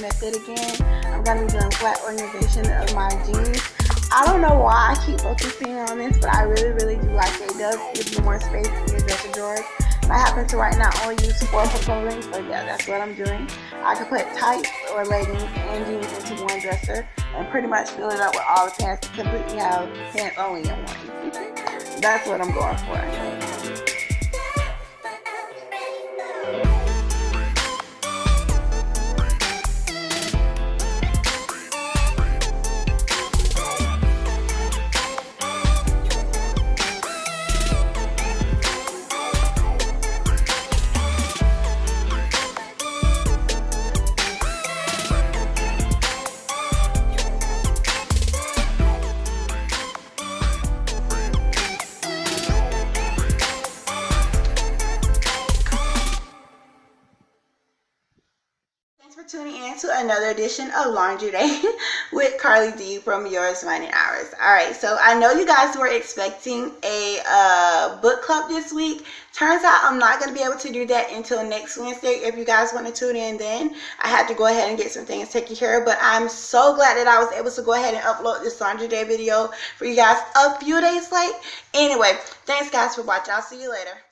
method again. I'm going to be doing flat organization of my jeans. I don't know why I keep focusing on this, but I really do like it. It does give you more space in your dresser drawers. And I happen to right now only use 4 for clothing, so yeah, that's what I'm doing. I can put tights or leggings and jeans into one dresser and pretty much fill it up with all the pants to completely have pants only in one. That's what I'm going for. Tuning in to another edition of Laundry Day with Carli D from Yours Money Hours. Alright, so I know you guys were expecting a book club this week. Turns out I'm not going to be able to do that until next Wednesday. If you guys want to tune in then, I had to go ahead and get some things taken care of. But I'm so glad that I was able to go ahead and upload this Laundry Day video for you guys a few days late. Anyway, thanks guys for watching. I'll see you later.